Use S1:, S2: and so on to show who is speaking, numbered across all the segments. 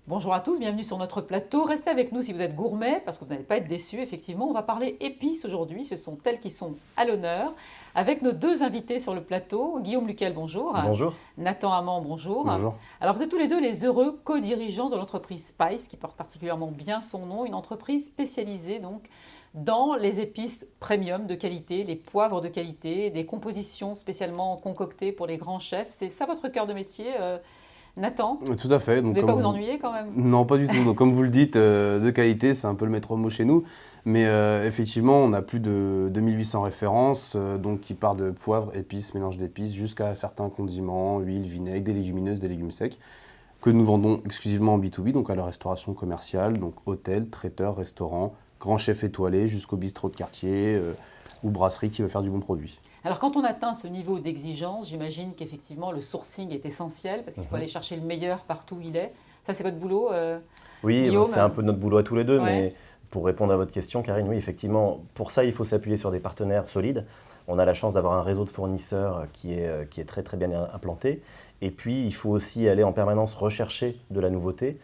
S1: Bonjour à tous, bienvenue sur notre plateau. Restez avec nous si vous êtes gourmet, parce que vous n'allez pas être déçus, effectivement. On va parler épices aujourd'hui, ce sont elles qui sont à l'honneur. Avec nos deux invités sur le plateau, Guillaume Luquel, bonjour.
S2: Bonjour.
S1: Nathan Amand, bonjour.
S3: Bonjour.
S1: Alors vous êtes tous les deux les heureux co-dirigeants de l'entreprise Spice, qui porte particulièrement bien son nom, une entreprise spécialisée donc dans les épices premium de qualité, les poivres de qualité, des compositions spécialement concoctées pour les grands chefs. C'est ça votre cœur de métier, Nathan?
S3: Tout à fait.
S1: Vous
S3: Donc,
S1: ne devez pas vous
S3: vous...
S1: ennuyer quand même?
S3: Non, pas du tout. Donc, comme vous le dites, de qualité, c'est un peu le maître mot chez nous. Mais effectivement, on a plus de 2800 références, donc qui partent de poivre, épices, mélange d'épices, jusqu'à certains condiments, huile, vinaigre, des légumineuses, des légumes secs, que nous vendons exclusivement en B2B, donc à la restauration commerciale, donc hôtel, traiteur, restaurant, grand chef étoilé, jusqu'au bistrot de quartier ou brasserie qui veut faire du bon produit.
S1: Alors quand on atteint ce niveau d'exigence, j'imagine qu'effectivement le sourcing est essentiel parce qu'il faut aller chercher le meilleur partout où il est. Ça c'est votre boulot,
S2: Oui,
S1: Guillaume?
S2: c'est un peu notre boulot à tous les deux,
S1: Ouais.
S2: mais pour répondre à votre question, Karine, oui, effectivement, pour ça, il faut s'appuyer sur des partenaires solides. On a la chance d'avoir un réseau de fournisseurs qui est très très bien implanté. Et puis, il faut aussi aller en permanence rechercher de la nouveauté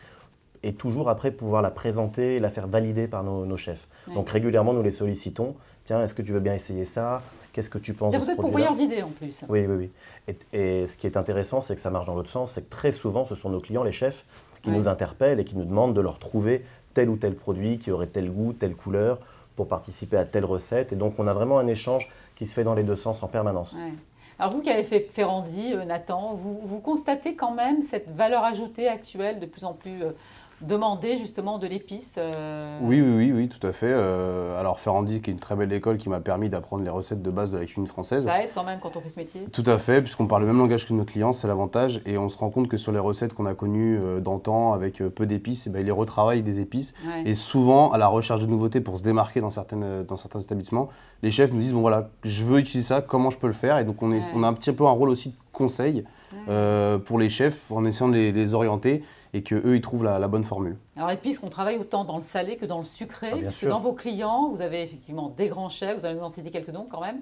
S2: et toujours après pouvoir la présenter et la faire valider par nos chefs.
S1: Ouais.
S2: Donc régulièrement, nous les sollicitons. Tiens, est-ce que tu veux bien essayer ça? Qu'est-ce que tu penses de
S1: Vous
S2: ce
S1: êtes
S2: produit-là?
S1: pourvoyeur d'idées en plus.
S2: Oui, oui, oui. Et ce qui est intéressant, c'est que ça marche dans l'autre sens, c'est que très souvent, ce sont nos clients, les chefs, qui
S1: Ouais.
S2: nous interpellent et qui nous demandent de leur trouver tel ou tel produit qui aurait tel goût, telle couleur, pour participer à telle recette. Et donc, on a vraiment un échange qui se fait dans les deux sens en permanence.
S1: Ouais. Alors vous qui avez fait Ferrandi, Nathan, vous constatez quand même cette valeur ajoutée actuelle de plus en plus demandée justement de l'épice
S3: Oui, tout à fait. Alors, Ferrandi, qui est une très belle école qui m'a permis d'apprendre les recettes de base de la cuisine française.
S1: Ça aide quand même quand on fait ce métier?
S3: Tout à fait, puisqu'on parle le même langage que nos clients, c'est l'avantage. Et on se rend compte que sur les recettes qu'on a connues d'antan, avec peu d'épices, eh ben, ils les retravaillent des épices.
S1: Ouais.
S3: Et souvent, à la recherche de nouveautés pour se démarquer dans certains établissements, les chefs nous disent, bon voilà, je veux utiliser ça, comment je peux le faire? Et donc, on a un petit peu un rôle aussi de conseil pour les chefs, en essayant de les orienter et qu'eux, ils trouvent la bonne formule.
S1: Alors épices, on travaille autant dans le salé que dans le sucré,
S2: Ah, bien
S1: puisque
S2: sûr.
S1: dans vos clients, vous avez effectivement des grands chefs, vous allez nous en citer quelques noms quand même,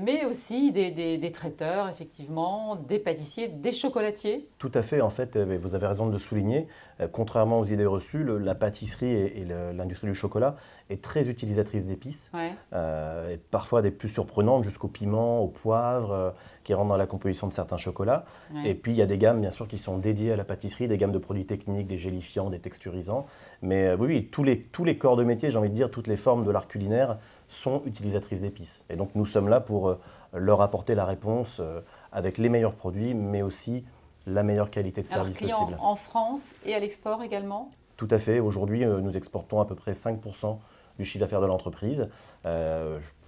S1: mais aussi des traiteurs, effectivement, des pâtissiers, des chocolatiers.
S2: Tout à fait, en fait, vous avez raison de le souligner. Contrairement aux idées reçues, la pâtisserie et l'industrie du chocolat est très utilisatrice d'épices,
S1: Ouais.
S2: et parfois des plus surprenantes jusqu'au piment, au poivre, qui rentrent dans la composition de certains chocolats.
S1: Ouais.
S2: Et puis il y a des gammes, bien sûr, qui sont dédiées à la pâtisserie, des gammes de produits techniques, des gélifiants, des texturisants. Mais oui, tous les corps de métier, j'ai envie de dire, toutes les formes de l'art culinaire sont utilisatrices d'épices. Et donc nous sommes là pour leur apporter la réponse avec les meilleurs produits, mais aussi la meilleure qualité de
S1: Alors
S2: service
S1: clients
S2: possible.
S1: en France et à l'export également.
S2: Tout à fait. Aujourd'hui, nous exportons à peu près 5% du chiffre d'affaires de l'entreprise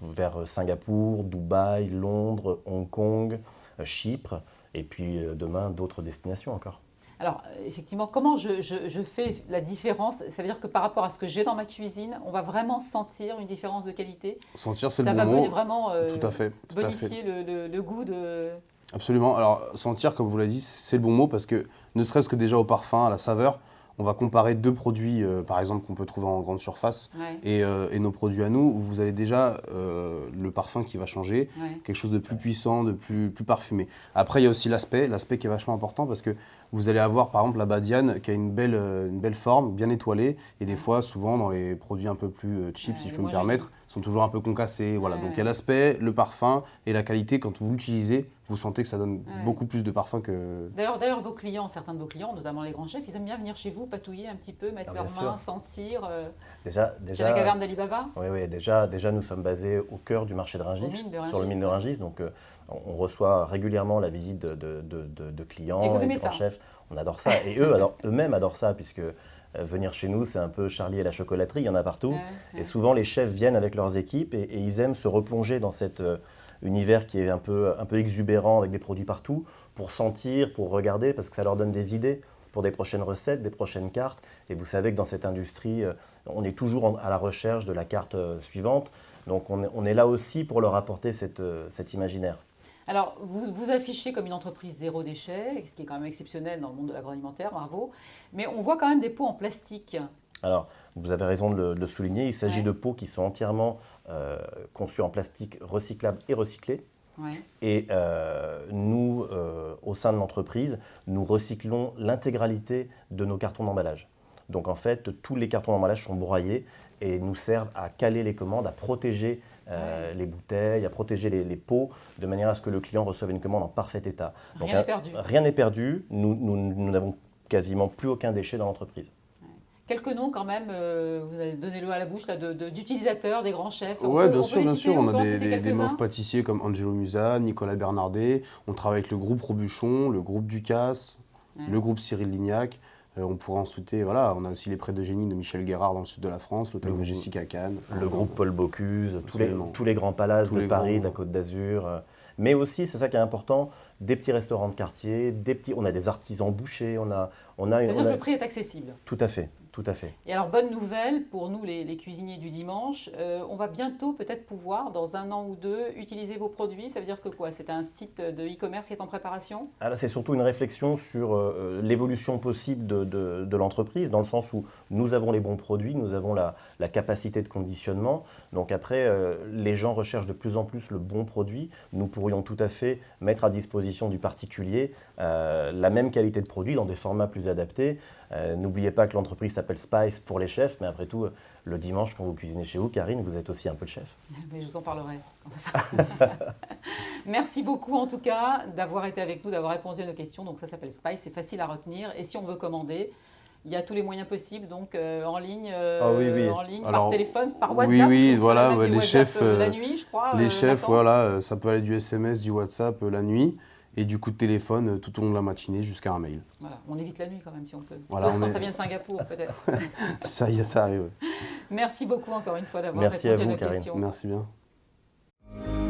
S2: vers Singapour, Dubaï, Londres, Hong Kong, Chypre, et puis demain d'autres destinations encore.
S1: Alors, effectivement, comment je fais la différence? Ça veut dire que par rapport à ce que j'ai dans ma cuisine, on va vraiment sentir une différence de qualité.
S3: Sentir, c'est
S1: Ça
S3: le
S1: va
S3: bon mot.
S1: vraiment
S3: Tout à fait.
S1: bonifier le goût de...
S3: Absolument. Alors, sentir, comme vous l'avez dit, c'est le bon mot parce que ne serait-ce que déjà au parfum, à la saveur, on va comparer deux produits, par exemple, qu'on peut trouver en grande surface
S1: Ouais,
S3: et nos produits à nous, où vous avez déjà le parfum qui va changer,
S1: ouais.
S3: quelque chose de plus puissant, de plus parfumé. Après, il y a aussi l'aspect qui est vachement important parce que vous allez avoir, par exemple, la badiane qui a une belle forme, bien étoilée, et des fois, souvent, dans les produits un peu plus cheap, si je peux me
S1: moi,
S3: permettre, sont toujours un peu concassés. Voilà.
S1: Ouais,
S3: Donc, il y a l'aspect, le parfum et la qualité. Quand vous l'utilisez, vous sentez que ça donne
S1: Ouais.
S3: beaucoup plus de parfum que...
S1: D'ailleurs, vos clients, certains de vos clients, notamment les grands chefs, ils aiment bien venir chez vous, patouiller un petit peu, mettre
S2: Ah,
S1: leurs
S2: bien
S1: mains,
S2: sûr.
S1: sentir,
S2: Déjà,
S1: tirer la caverne d'Alibaba.
S2: oui, déjà, nous sommes basés au cœur du marché de Rungis,
S1: Aux mines de
S2: sur le
S1: Rungis,
S2: mine de
S1: ouais.
S2: Rungis. Donc, on reçoit régulièrement la visite de clients
S1: Et vous
S2: de
S1: aimez
S2: grands
S1: ça?
S2: chefs. On adore ça. Et eux-mêmes adorent ça, puisque venir chez nous, c'est un peu Charlie et la chocolaterie, il y en a partout.
S1: Ouais.
S2: Et souvent, les chefs viennent avec leurs équipes et ils aiment se replonger dans cet univers qui est un peu exubérant, avec des produits partout, pour sentir, pour regarder, parce que ça leur donne des idées pour des prochaines recettes, des prochaines cartes. Et vous savez que dans cette industrie, on est toujours à la recherche de la carte suivante. Donc on est là aussi pour leur apporter cet imaginaire.
S1: Alors, vous affichez comme une entreprise zéro déchet, ce qui est quand même exceptionnel dans le monde de l'agroalimentaire, bravo. Mais on voit quand même des pots en plastique.
S2: Alors, vous avez raison de le souligner, il s'agit
S1: Ouais.
S2: de pots qui sont entièrement conçus en plastique recyclable et recyclé.
S1: Ouais.
S2: Et nous, au sein de l'entreprise, nous recyclons l'intégralité de nos cartons d'emballage. Donc en fait, tous les cartons d'emballage sont broyés et nous servent à caler les commandes, à protéger les bouteilles, à protéger les pots, de manière à ce que le client reçoive une commande en parfait état. Donc,
S1: Rien n'est perdu.
S2: Rien n'est perdu. Nous n'avons quasiment plus aucun déchet dans l'entreprise.
S1: Quelques noms quand même, vous avez donné l'eau à la bouche d'utilisateurs, des grands chefs.
S3: Oui, bien sûr,
S1: les
S3: bien
S1: citer,
S3: sûr. On
S1: peut
S3: a
S1: en
S3: des,
S1: citer
S3: des
S1: quelques-uns
S3: mauves pâtissiers comme Angelo Musa, Nicolas Bernardet. On travaille avec le groupe Robuchon, le groupe Ducasse, le groupe Cyril Lignac. On pourrait en citer, voilà, on a aussi les Prés de Génie de Michel Guérard dans le sud de la France, l'hôtel de Jessica Kahn.
S2: Le groupe Paul Bocuse,
S3: Absolument.
S2: tous les grands palaces
S3: Tous
S2: de
S3: les
S2: Paris,
S3: grands.
S2: de la Côte d'Azur. Mais aussi, c'est ça qui est important, des petits restaurants de quartier, on a des artisans bouchers,
S1: C'est-à-dire que le prix est accessible.
S2: Tout à fait, tout à fait.
S1: Et alors, bonne nouvelle pour nous, les cuisiniers du dimanche, on va bientôt peut-être pouvoir, dans 1 an ou 2, utiliser vos produits. Ça veut dire que quoi? C'est un site de e-commerce qui est en préparation?
S2: Ah là, c'est surtout une réflexion sur l'évolution possible de l'entreprise, dans le sens où nous avons les bons produits, nous avons la capacité de conditionnement. Donc après, les gens recherchent de plus en plus le bon produit. Nous pourrions tout à fait mettre à disposition du particulier la même qualité de produit dans des formats plus adaptés. N'oubliez pas que l'entreprise s'appelle Spice pour les chefs, mais après tout, le dimanche, quand vous cuisinez chez vous, Karine, vous êtes aussi un peu le chef.
S1: Mais je vous en parlerai. Merci beaucoup en tout cas d'avoir été avec nous, d'avoir répondu à nos questions. Donc ça s'appelle Spice, c'est facile à retenir. Et si on veut commander, il y a tous les moyens possibles, donc en ligne,
S2: oui.
S1: en ligne,
S3: Alors,
S1: par téléphone, par WhatsApp.
S3: oui,
S1: parce que vous
S3: voilà,
S1: savez mettre
S3: les
S1: des
S3: chefs,
S1: WhatsApp, la nuit, je crois.
S3: Les chefs,
S1: Nathan.
S3: voilà, ça peut aller du SMS, du WhatsApp la nuit et du coup de téléphone tout au long de la matinée jusqu'à un mail.
S1: Voilà, on évite la nuit quand même si on peut.
S3: Voilà,
S1: Sauf
S3: on
S1: quand
S3: est-
S1: ça vient de Singapour peut-être.
S3: Ça arrive.
S1: Merci beaucoup encore une fois d'avoir
S2: Merci à
S1: répondu à
S2: vous,
S1: nos
S2: Karine.
S1: questions.
S3: Merci bien.